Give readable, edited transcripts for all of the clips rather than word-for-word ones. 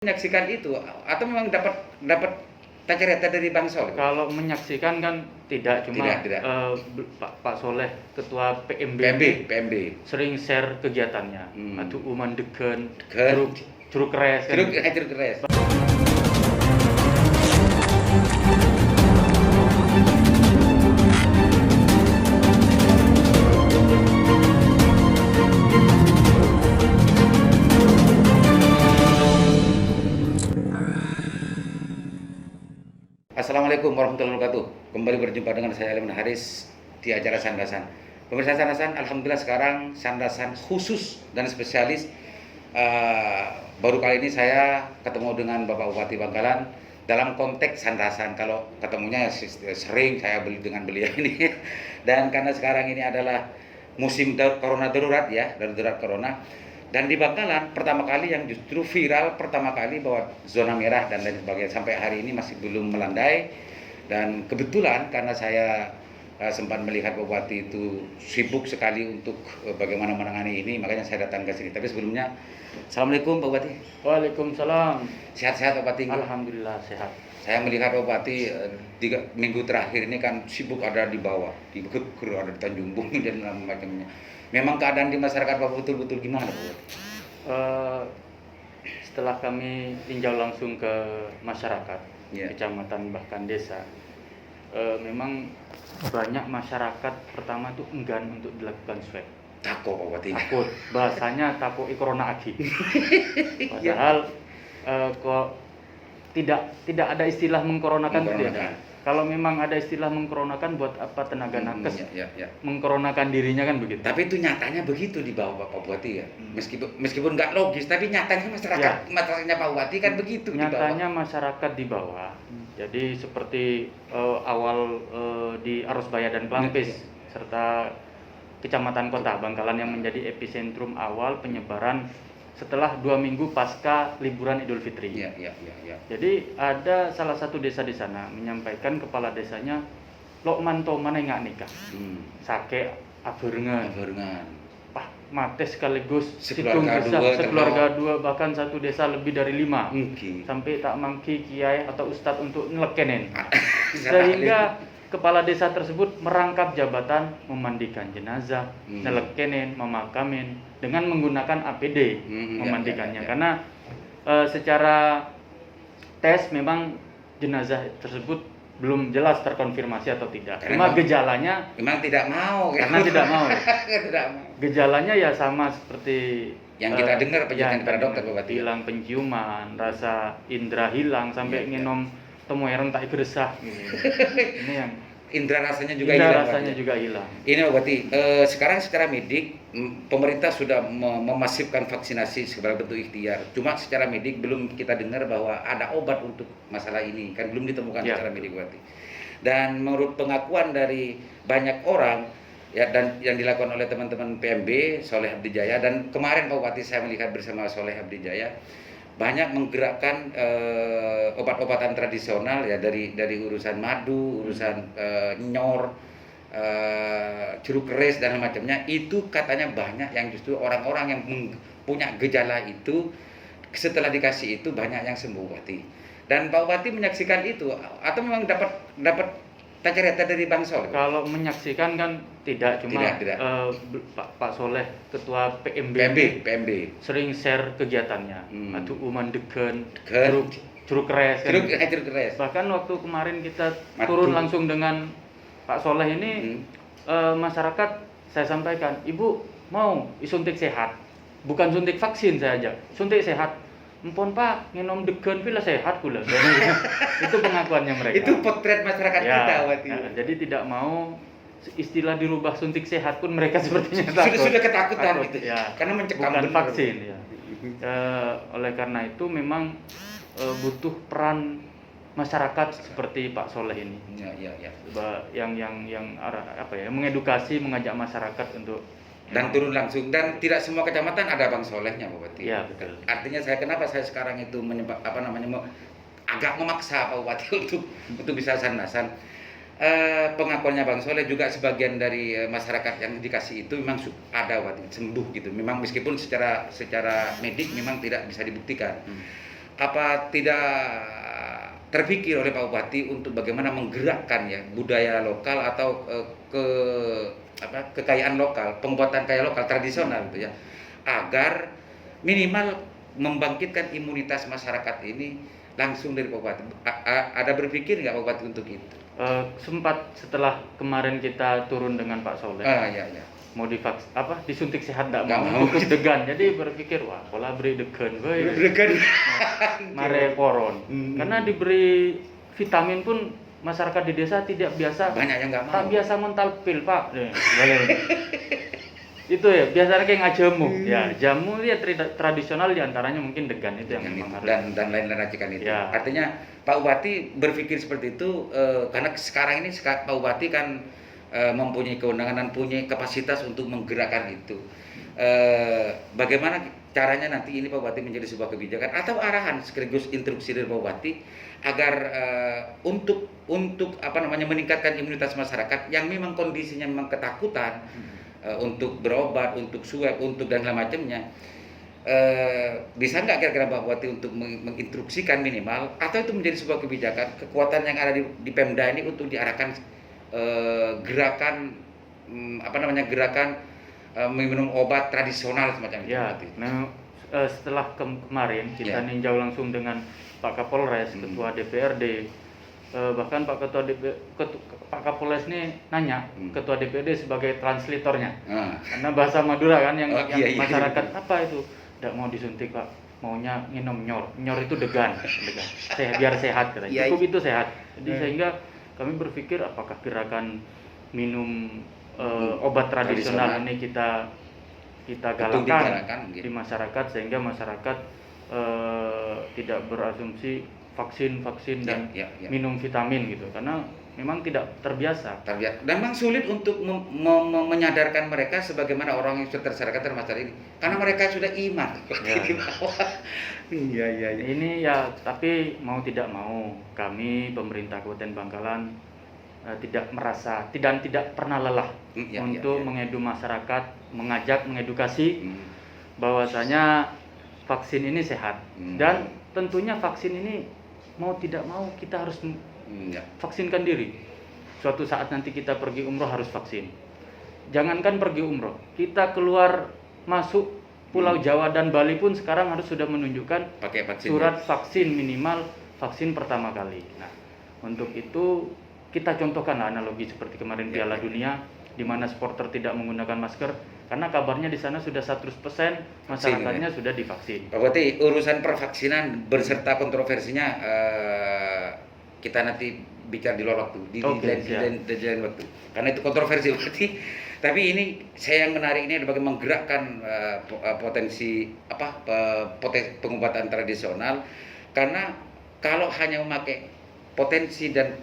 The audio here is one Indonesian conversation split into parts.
Menyaksikan itu atau memang dapat dapat cerita dari Bang Sol? Kalau menyaksikan kan tidak, cuma Tidak. Pak Soleh ketua PMB. sering share kegiatannya. Aduh mandegen, Degen. jeruk keres kan. Jeruk keres. Assalamualaikum warahmatullahi wabarakatuh. Kembali berjumpa dengan saya Aliman Haris di acara Sandasan. Pemirsa Sandasan, alhamdulillah sekarang Sandasan khusus dan spesialis. Baru kali ini saya ketemu dengan Bapak Bupati Bangkalan dalam konteks Sandasan. Kalau ketemunya sering saya beli dengan beliau ini. Dan karena sekarang ini adalah musim corona darurat ya, darurat corona. Dan di Bangkalan pertama kali yang justru viral pertama kali bahwa zona merah dan lain sebagainya sampai hari ini masih belum melandai. Dan kebetulan karena saya sempat melihat Pak Bupati itu sibuk sekali untuk bagaimana menangani ini, makanya saya datang ke sini. Tapi sebelumnya, Assalamualaikum Pak Bupati. Waalaikumsalam. Sehat-sehat Pak Bupati? Alhamdulillah sehat. Saya melihat Pak Bupati 3 minggu terakhir ini kan sibuk ada di bawah, di Beker, ada di Tanjung Bumi dan macamnya. Memang keadaan di masyarakat Pak betul-betul gimana Pak Bupati? Setelah kami tinjau langsung ke masyarakat, kecamatan bahkan desa, memang banyak masyarakat pertama itu enggan untuk dilakukan swab. Takut Pak Bupati. Takut, bahasanya takut corona aki. Padahal kok tidak ada istilah mengkoronakan itu ya. Kalau memang ada istilah mengkoronakan, buat apa tenaga nakes mengkoronakan dirinya kan begitu. Tapi itu nyatanya begitu di bawah Pak Bupati ya. Meskipun nggak logis, tapi nyatanya masyarakatnya Pak Bupati kan begitu. Nyatanya masyarakat di bawah. Jadi seperti awal di Arosbaya dan Klampis serta kecamatan Kota Bangkalan yang menjadi epicentrum awal penyebaran setelah 2 minggu pasca liburan Idul Fitri. Jadi ada salah satu desa di sana menyampaikan kepala desanya, Lokman to mana nggak nikah, sake aberengan, Pak mate sekaligus sekeluarga dua bahkan satu desa lebih dari 5, sampai tak mangki kiai atau ustadz untuk ngelekenen, sehingga kepala desa tersebut merangkap jabatan memandikan jenazah, nelekenen, memakamin dengan menggunakan APD memandikannya. Karena secara tes memang jenazah tersebut belum jelas terkonfirmasi atau tidak. Cuma gejalanya memang tidak mau. Karena tidak mau. Gejalanya ya sama seperti yang kita dengar penjelasan para dokter Bupati. Hilang penciuman, rasa indera hilang sampai nginom temueron tak geresah gitu. Ini yang indera rasanya juga hilang. Ini Bupati, sekarang secara medik pemerintah sudah memasifkan vaksinasi sebagai bentuk ikhtiar. Cuma secara medik belum kita dengar bahwa ada obat untuk masalah ini, kan belum ditemukan secara medik Bupati. Dan menurut pengakuan dari banyak orang ya, dan yang dilakukan oleh teman-teman PMB Soleh Abdijaya, dan kemarin Pak Bupati saya melihat bersama Soleh Abdijaya banyak menggerakkan obat-obatan tradisional ya, dari urusan madu, urusan nyor, jeruk keres dan macamnya. Itu katanya banyak yang justru orang-orang yang punya gejala itu setelah dikasih itu banyak yang sembuh Bupati. Dan Pak Bupati menyaksikan itu atau memang dapat cerita dari Bang Sol? Kalau menyaksikan kan tidak, cuma tidak. Pak Soleh ketua PMB sering share kegiatannya. Aduh mandegen, jeruk keres kan. Jeruk keres. Bahkan waktu kemarin kita turun langsung dengan Pak Soleh ini, masyarakat saya sampaikan, Ibu mau suntik sehat, bukan suntik vaksin saya ajak, suntik sehat. Empon Pak, nginom degen pila sehat kula. Itu pengakuannya mereka. Itu potret masyarakat kita Bupati. Jadi tidak mau istilah dirubah suntik sehat pun mereka sepertinya takut. Sudah ketakutan gitu. Ya, karena mencekam bukan vaksin ya. Oleh karena itu memang butuh peran masyarakat seperti Pak Soleh ini. Yang mengedukasi, mengajak masyarakat untuk dan turun langsung, dan tidak semua kecamatan ada Bang Solehnya Bupati. Iya, betul. Artinya kenapa saya sekarang itu agak memaksa Pak Bupati untuk bisa Sandasan. Pengakuannya Bang Soleh juga sebagian dari masyarakat yang dikasih itu memang ada Bupati sembuh gitu. Memang meskipun secara medik memang tidak bisa dibuktikan. apa tidak terpikir oleh Pak Bupati untuk bagaimana menggerakkan ya budaya lokal atau kekayaan lokal, pembuatan kaya lokal tradisional gitu ya, agar minimal membangkitkan imunitas masyarakat ini langsung dari Pak Bupati. Ada berpikir nggak Pak Bupati untuk itu? Sempat setelah kemarin kita turun dengan Pak Soleh. Iya. Mau disuntik sehat nggak mau, cukup degan, jadi berpikir wah pola beri degan mare poron karena diberi vitamin pun masyarakat di desa tidak biasa, banyak yang nggak mau, tak biasa mental pil Pak itu ya biasanya kayak ngajamu ya, jamu ya tradisional diantaranya mungkin degan itu yang memang harus dan lain-lain racikan itu ya. Artinya Pak Bupati berpikir seperti itu karena sekarang ini Pak Bupati kan mempunyai kewenangan dan punya kapasitas untuk menggerakkan itu. Bagaimana caranya nanti ini Pak Bupati menjadi sebuah kebijakan atau arahan sekaligus instruksi dari Pak Bupati agar untuk meningkatkan imunitas masyarakat yang memang kondisinya memang ketakutan untuk berobat, untuk swab, untuk dan segala macamnya. Bisa nggak kira-kira Pak Bupati untuk menginstruksikan minimal atau itu menjadi sebuah kebijakan kekuatan yang ada di Pemda ini untuk diarahkan gerakan minum obat tradisional semacam itu. Ya, setelah kemarin kita ninjau langsung dengan Pak Kapolres, Ketua DPRD, bahkan Pak Kapolres ini nanya Ketua DPRD sebagai translatornya, karena bahasa Madura kan yang masyarakat apa itu tidak mau disuntik Pak, maunya minum nyor itu degan, biar sehat katanya, cukup itu sehat. Jadi sehingga kami berpikir apakah gerakan minum obat tradisional ini kita galakkan di masyarakat sehingga masyarakat tidak berasumsi vaksin dan minum vitamin gitu, karena memang tidak terbiasa. Dan memang sulit untuk menyadarkan mereka sebagaimana orang yang sudah terseret masalah ini, karena mereka sudah iman. Iya. Ini ya, tapi mau tidak mau kami pemerintah Kabupaten Bangkalan tidak pernah lelah untuk mengedu masyarakat, mengedukasi bahwasanya vaksin ini sehat dan tentunya vaksin ini mau tidak mau kita harus vaksinkan diri. Suatu saat nanti kita pergi umroh harus vaksin. Jangankan pergi umroh, kita keluar masuk Pulau Jawa dan Bali pun sekarang harus sudah menunjukkan surat vaksin minimal vaksin pertama kali. Nah, untuk itu kita contohkan analogi seperti kemarin Piala Dunia di mana supporter tidak menggunakan masker karena kabarnya di sana sudah 100% masyarakatnya sudah divaksin. Berarti urusan pervaksinan berserta kontroversinya kita nanti bicara di luar waktu, di lain waktu. Karena itu kontroversi berarti. Tapi ini saya yang menarik ini adalah bagaimana menggerakkan potensi pengobatan tradisional, karena kalau hanya memakai potensi dan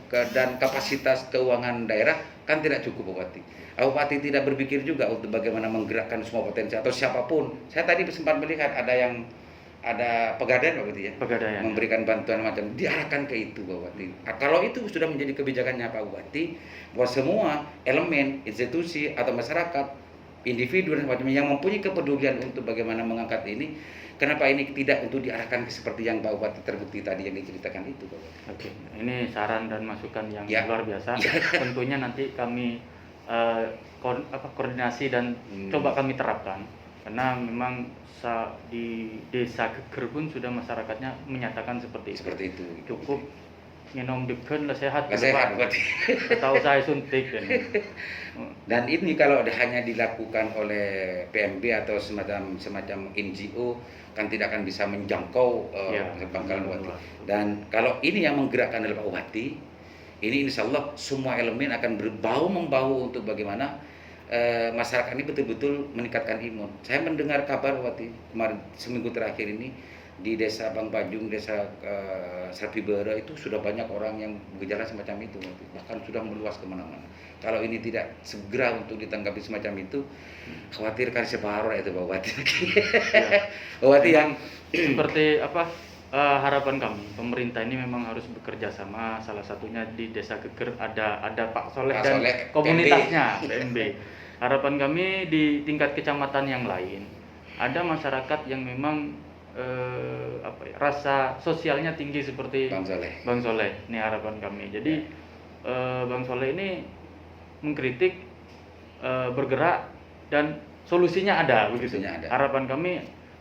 kapasitas keuangan daerah kan tidak cukup Bupati. Bupati tidak berpikir juga untuk bagaimana menggerakkan semua potensi atau siapapun. Saya tadi sempat melihat ada Pegadaian Pak Bupati ya, Pegadaian, memberikan bantuan macam diarahkan ke itu Pak Bupati. Kalau itu sudah menjadi kebijakannya Pak Bupati, bahwa semua elemen institusi atau masyarakat, individu dan macamnya yang mempunyai kepedulian untuk bagaimana mengangkat ini, kenapa ini tidak untuk diarahkan seperti yang Pak Bupati terbukti tadi yang diceritakan itu Pak Bupati. Oke, ini saran dan masukan yang luar biasa. Tentunya nanti kami koordinasi dan coba kami terapkan, karena memang di desa Geger pun sudah masyarakatnya menyatakan seperti itu. Cukup minum degen lah sehat berarti. Tahu saya suntik dan ini kalau hanya dilakukan oleh PMB atau semacam NGO kan tidak akan bisa menjangkau Bangkalan Bupati. Dan kalau ini yang menggerakkan adalah Pak Bupati, ini insya Allah semua elemen akan berbau membahu untuk bagaimana masyarakat ini betul-betul meningkatkan imun. Saya mendengar kabar Bupati kemarin seminggu terakhir ini di desa Bang Pajung, desa Sarpibara itu sudah banyak orang yang bergejala semacam itu, bahkan sudah meluas kemana-mana. Kalau ini tidak segera untuk ditanggapi semacam itu, khawatir kan separuh itu Pak Bupati. Bupati yang seperti harapan kami, pemerintah ini memang harus bekerja sama. Salah satunya di Desa Geger ada Pak Soleh dan komunitasnya PMB. Harapan kami di tingkat kecamatan yang lain ada masyarakat yang memang rasa sosialnya tinggi seperti Bang Soleh. Bang Soleh. Ini harapan kami. Jadi Bang Soleh ini mengkritik, bergerak, dan solusinya ada begitu. Solusinya ada. Harapan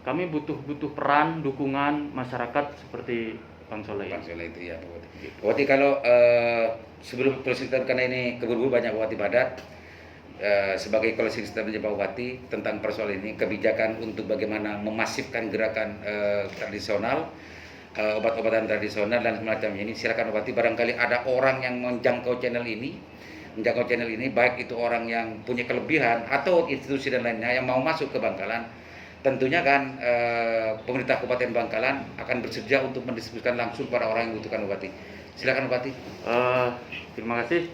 kami butuh peran dukungan masyarakat seperti Bang Soleh. Bang Soleh itu ya Pak Bupati. Bupati, kalau sebelum closing statement, karena ini keburu-buru banyak Bupati padat, sebagai closing statement Pak Bupati tentang persoalan ini, kebijakan untuk bagaimana memasifkan gerakan tradisional, obat-obatan tradisional dan semacamnya ini, silakan Bupati. Barangkali ada orang yang menjangkau channel ini, baik itu orang yang punya kelebihan atau institusi dan lainnya yang mau masuk ke Bangkalan. Tentunya kan pemerintah Kabupaten Bangkalan akan bersedia untuk mendistribusikan langsung pada orang yang membutuhkan, Bupati. Silakan Bupati. Terima kasih.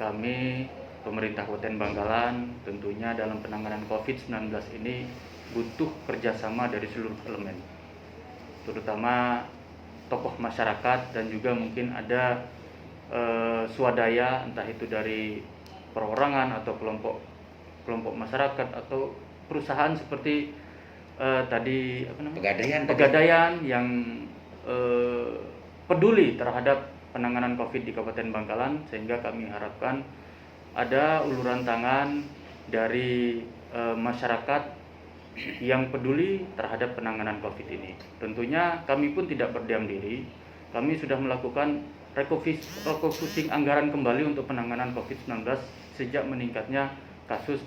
Kami pemerintah Kabupaten Bangkalan tentunya dalam penanganan COVID-19 ini butuh kerjasama dari seluruh elemen, terutama tokoh masyarakat dan juga mungkin ada swadaya, entah itu dari perorangan atau kelompok masyarakat atau perusahaan seperti tadi Pegadaian yang peduli terhadap penanganan COVID di Kabupaten Bangkalan, sehingga kami harapkan ada uluran tangan dari masyarakat yang peduli terhadap penanganan COVID ini. Tentunya kami pun tidak berdiam diri. Kami sudah melakukan refocusing anggaran kembali untuk penanganan COVID-19 sejak meningkatnya kasus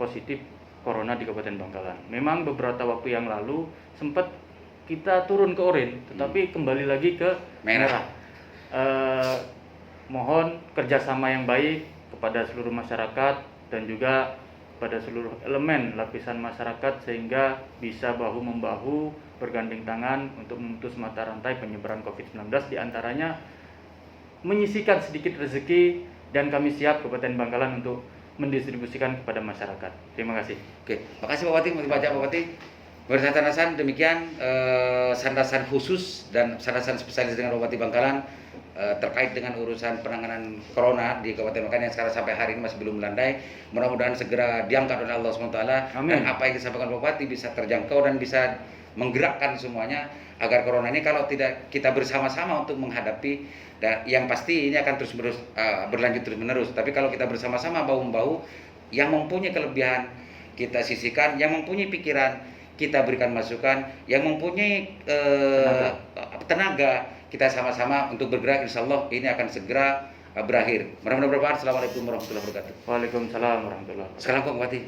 positif corona di Kabupaten Bangkalan. Memang beberapa waktu yang lalu sempat kita turun ke oranye, tetapi kembali lagi ke merah. Mohon kerjasama yang baik kepada seluruh masyarakat dan juga pada seluruh elemen lapisan masyarakat, sehingga bisa bahu-membahu bergandeng tangan untuk memutus mata rantai penyebaran COVID-19, diantaranya menyisihkan sedikit rezeki, dan kami siap Kabupaten Bangkalan untuk mendistribusikan kepada masyarakat. Terima kasih. Oke, makasih Pak Bupati, terima kasih Pak Bupati. Bersandasan demikian sandasan khusus dan sandasan spesialis dengan Bupati Bangkalan terkait dengan urusan penanganan corona di Kabupaten Bangkalan yang sekarang sampai hari ini masih belum melandai. Mudah-mudahan segera diangkat oleh Allah SWT. Amin. Dan apa yang disampaikan Bupati bisa terjangkau dan bisa menggerakkan semuanya agar corona ini kalau tidak kita bersama-sama untuk menghadapi, dan yang pasti ini akan terus berlanjut terus menerus. Tapi kalau kita bersama-sama bahu-membahu, yang mempunyai kelebihan kita sisihkan, yang mempunyai pikiran kita berikan masukan, yang mempunyai tenaga kita sama-sama untuk bergerak. Insya Allah ini akan segera berakhir. Mudah-mudahan. Assalamualaikum warahmatullahi wabarakatuh. Waalaikumsalam warahmatullahi wabarakatuh. Sekarang Pak Bupati.